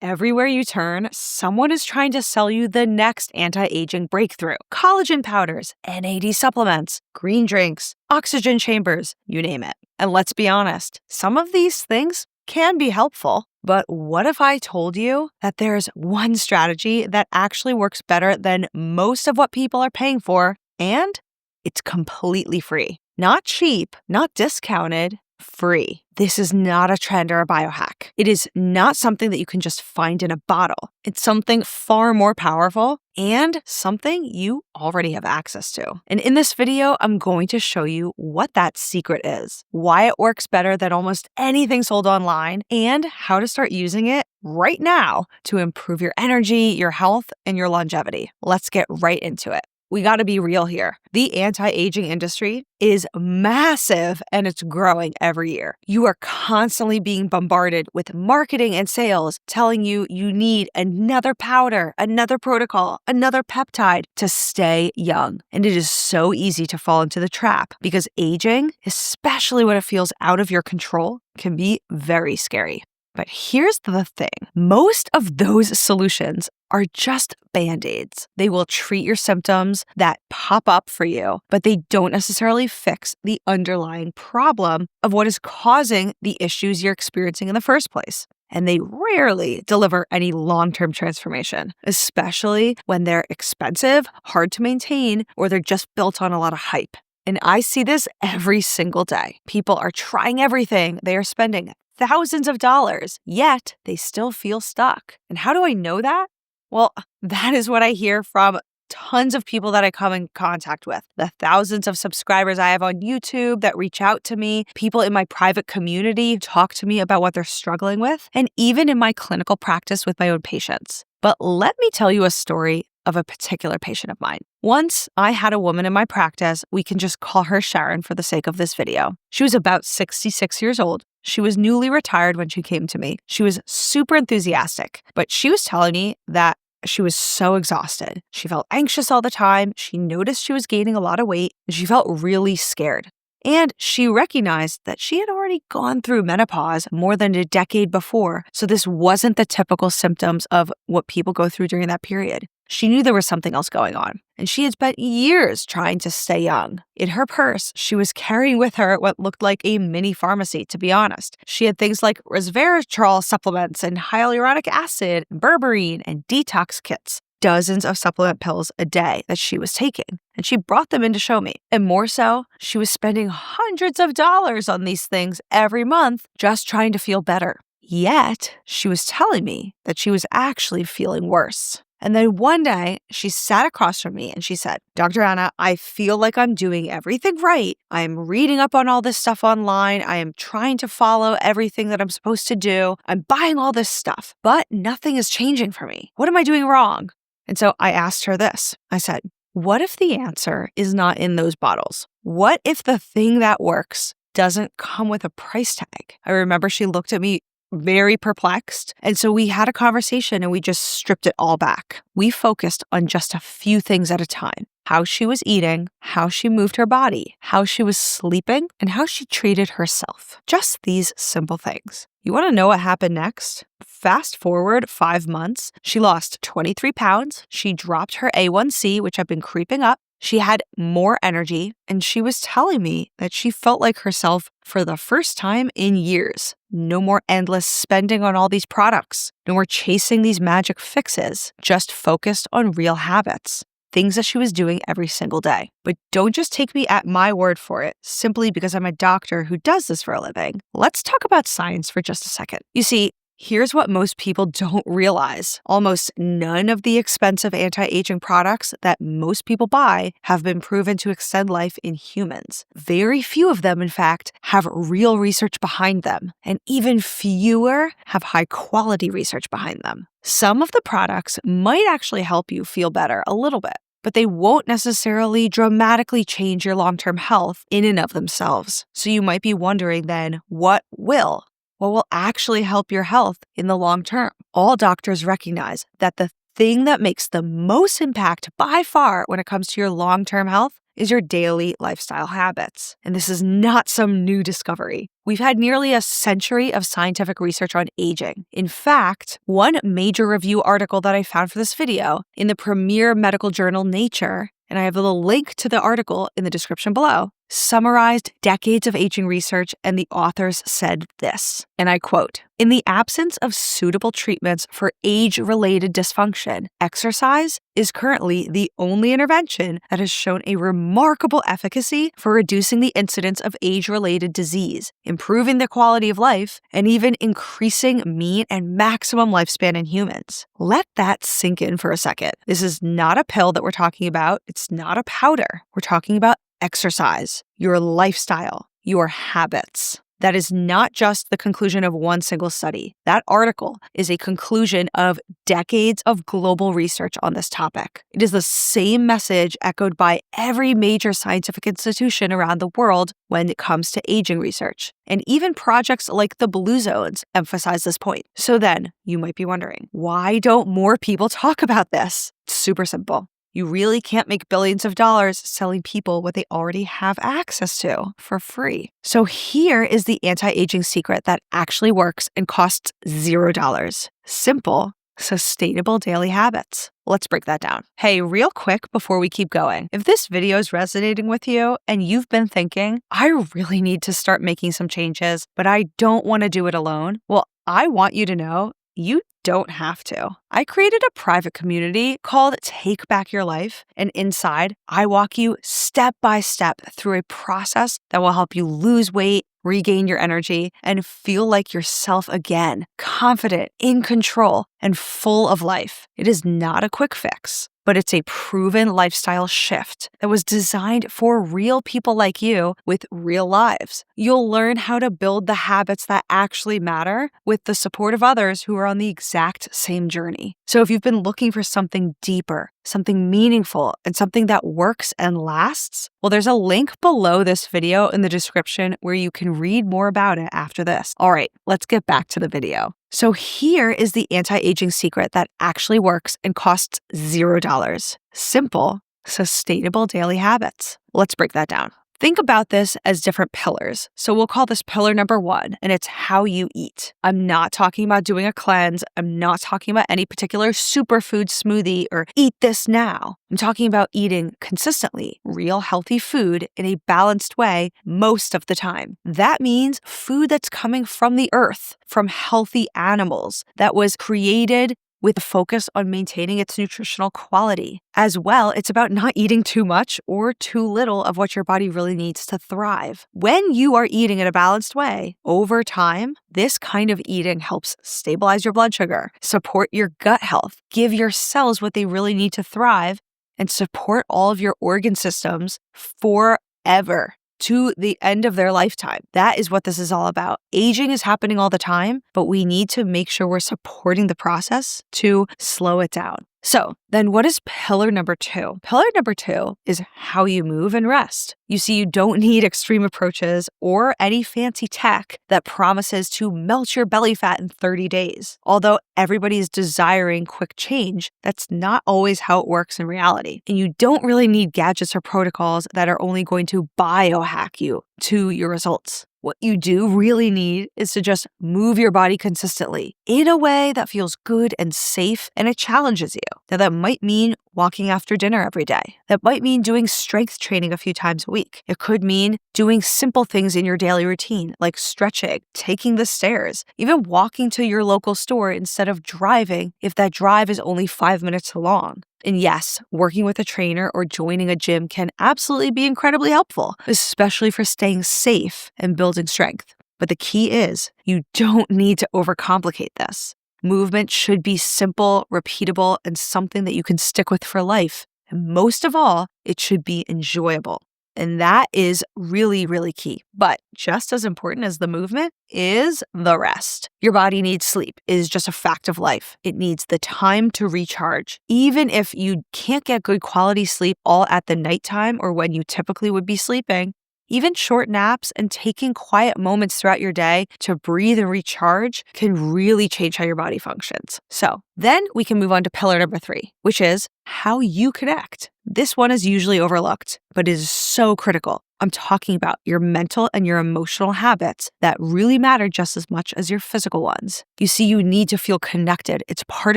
Everywhere you turn, someone is trying to sell you the next anti-aging breakthrough. Collagen powders, NAD supplements, green drinks, oxygen chambers, you name it. And let's be honest, some of these things can be helpful. But what if I told you that there's one strategy that actually works better than most of what people are paying for, and it's completely free? Not cheap, not discounted, free. This is not a trend or a biohack. It is not something that you can just find in a bottle. It's something far more powerful and something you already have access to. And in this video, I'm going to show you what that secret is, why it works better than almost anything sold online, and how to start using it right now to improve your energy, your health, and your longevity. Let's get right into it. We got to be real here. The anti-aging industry is massive and it's growing every year. You are constantly being bombarded with marketing and sales telling you you need another powder, another protocol, another peptide to stay young. And it is so easy to fall into the trap because aging, especially when it feels out of your control, can be very scary. But here's the thing. Most of those solutions are just Band-Aids. They will treat your symptoms that pop up for you, but they don't necessarily fix the underlying problem of what is causing the issues you're experiencing in the first place. And they rarely deliver any long-term transformation, especially when they're expensive, hard to maintain, or they're just built on a lot of hype. And I see this every single day. People are trying everything. They are spending thousands of dollars, yet they still feel stuck. And how do I know that? Well, that is what I hear from tons of people that I come in contact with. The thousands of subscribers I have on YouTube that reach out to me, people in my private community talk to me about what they're struggling with, and even in my clinical practice with my own patients. But let me tell you a story of a particular patient of mine. Once I had a woman in my practice, we can just call her Sharon for the sake of this video. She was about 66 years old. She was newly retired when she came to me. She was super enthusiastic, but she was telling me that she was so exhausted. She felt anxious all the time. She noticed she was gaining a lot of weight, and she felt really scared. And she recognized that she had already gone through menopause more than a decade before, so this wasn't the typical symptoms of what people go through during that period. She knew there was something else going on, and she had spent years trying to stay young. In her purse, she was carrying with her what looked like a mini pharmacy, to be honest. She had things like resveratrol supplements and hyaluronic acid, berberine, and detox kits. Dozens of supplement pills a day that she was taking, and she brought them in to show me. And more so, she was spending hundreds of dollars on these things every month just trying to feel better. Yet, she was telling me that she was actually feeling worse. And then one day, she sat across from me and she said, "Dr. Anna, I feel like I'm doing everything right. I'm reading up on all this stuff online. I am trying to follow everything that I'm supposed to do. I'm buying all this stuff, but nothing is changing for me. What am I doing wrong?" And so I asked her this. I said, what if the answer is not in those bottles? What if the thing that works doesn't come with a price tag? I remember she looked at me very perplexed. And so we had a conversation and we just stripped it all back. We focused on just a few things at a time. How she was eating, how she moved her body, how she was sleeping, and how she treated herself. Just these simple things. You want to know what happened next? Fast forward 5 months, she lost 23 pounds. She dropped her A1C, which had been creeping up. She had more energy, and she was telling me that she felt like herself for the first time in years. No more endless spending on all these products. No more chasing these magic fixes. Just focused on real habits. Things that she was doing every single day. But don't just take me at my word for it, simply because I'm a doctor who does this for a living. Let's talk about science for just a second. You see, here's what most people don't realize. Almost none of the expensive anti-aging products that most people buy have been proven to extend life in humans. Very few of them, in fact, have real research behind them, and even fewer have high-quality research behind them. Some of the products might actually help you feel better a little bit, but they won't necessarily dramatically change your long-term health in and of themselves. So you might be wondering then, what will? What will actually help your health in the long term? All doctors recognize that the thing that makes the most impact by far when it comes to your long-term health is your daily lifestyle habits. And this is not some new discovery. We've had nearly a century of scientific research on aging. In fact, one major review article that I found for this video in the premier medical journal Nature, and I have a little link to the article in the description below, summarized decades of aging research, and the authors said this, and I quote, "In the absence of suitable treatments for age-related dysfunction, exercise is currently the only intervention that has shown a remarkable efficacy for reducing the incidence of age-related disease, improving the quality of life, and even increasing mean and maximum lifespan in humans." Let that sink in for a second. This is not a pill that we're talking about. It's not a powder. We're talking about exercise, your lifestyle, your habits. That is not just the conclusion of one single study. That article is a conclusion of decades of global research on this topic. It is the same message echoed by every major scientific institution around the world when it comes to aging research. And even projects like the Blue Zones emphasize this point. So then, you might be wondering, why don't more people talk about this? It's super simple. You really can't make billions of dollars selling people what they already have access to for free. So here is the anti-aging secret that actually works and costs $0. Simple, sustainable daily habits. Let's break that down. Hey, real quick before we keep going, if this video is resonating with you and you've been thinking, I really need to start making some changes, but I don't want to do it alone, well, I want you to know you don't have to. I created a private community called Take Back Your Life, and inside, I walk you step by step through a process that will help you lose weight, regain your energy, and feel like yourself again, confident, in control, and full of life. It is not a quick fix, but it's a proven lifestyle shift that was designed for real people like you with real lives. You'll learn how to build the habits that actually matter with the support of others who are on the exact same journey. So if you've been looking for something deeper, something meaningful, and something that works and lasts, well, there's a link below this video in the description where you can read more about it after this. All right, let's get back to the video. So here is the anti-aging secret that actually works and costs $0. Simple, sustainable daily habits. Let's break that down. Think about this as different pillars. So we'll call this pillar number 1, and it's how you eat. I'm not talking about doing a cleanse. I'm not talking about any particular superfood smoothie or eat this now. I'm talking about eating consistently, real healthy food in a balanced way most of the time. That means food that's coming from the earth, from healthy animals, that was created with a focus on maintaining its nutritional quality. As well, it's about not eating too much or too little of what your body really needs to thrive. When you are eating in a balanced way, over time, this kind of eating helps stabilize your blood sugar, support your gut health, give your cells what they really need to thrive, and support all of your organ systems forever, to the end of their lifetime. That is what this is all about. Aging is happening all the time, but we need to make sure we're supporting the process to slow it down. So then what is pillar number 2? Pillar number 2 is how you move and rest. You see, you don't need extreme approaches or any fancy tech that promises to melt your belly fat in 30 days. Although everybody is desiring quick change, that's not always how it works in reality. And you don't really need gadgets or protocols that are only going to biohack you to your results. What you do really need is to just move your body consistently in a way that feels good and safe, and it challenges you. Now, that might mean walking after dinner every day. That might mean doing strength training a few times a week. It could mean doing simple things in your daily routine, like stretching, taking the stairs, even walking to your local store instead of driving if that drive is only 5 minutes long. And yes, working with a trainer or joining a gym can absolutely be incredibly helpful, especially for staying safe and building strength. But the key is, you don't need to overcomplicate this. Movement should be simple, repeatable, and something that you can stick with for life. And most of all, it should be enjoyable. And that is really, really key. But just as important as the movement is the rest. Your body needs sleep. It is just a fact of life. It needs the time to recharge. Even if you can't get good quality sleep all at the nighttime or when you typically would be sleeping, even short naps and taking quiet moments throughout your day to breathe and recharge can really change how your body functions. So then we can move on to pillar number 3, which is how you connect. This one is usually overlooked, but it is so critical. I'm talking about your mental and your emotional habits that really matter just as much as your physical ones. You see, you need to feel connected. It's part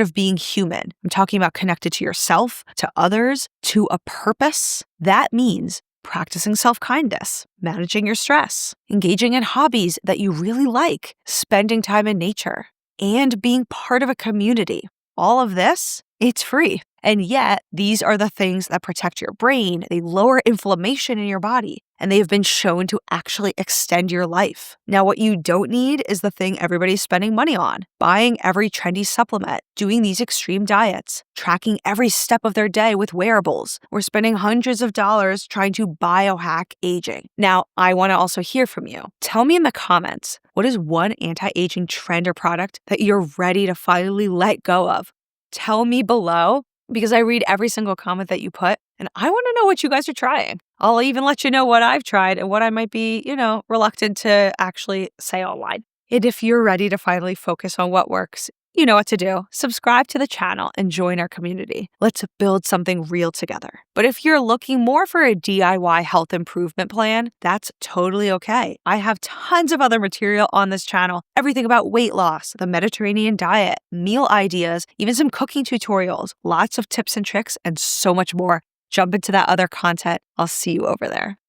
of being human. I'm talking about connected to yourself, to others, to a purpose. That means practicing self-kindness, managing your stress, engaging in hobbies that you really like, spending time in nature, and being part of a community. All of this, it's free. And yet, these are the things that protect your brain, they lower inflammation in your body, and they have been shown to actually extend your life. Now, what you don't need is the thing everybody's spending money on, buying every trendy supplement, doing these extreme diets, tracking every step of their day with wearables, or spending hundreds of dollars trying to biohack aging. Now, I want to also hear from you. Tell me in the comments, what is one anti-aging trend or product that you're ready to finally let go of? Tell me below, because I read every single comment that you put, and I want to know what you guys are trying. I'll even let you know what I've tried and what I might be, reluctant to actually say online. And if you're ready to finally focus on what works, you know what to do. Subscribe to the channel and join our community. Let's build something real together. But if you're looking more for a DIY health improvement plan, that's totally okay. I have tons of other material on this channel, everything about weight loss, the Mediterranean diet, meal ideas, even some cooking tutorials, lots of tips and tricks, and so much more. Jump into that other content. I'll see you over there.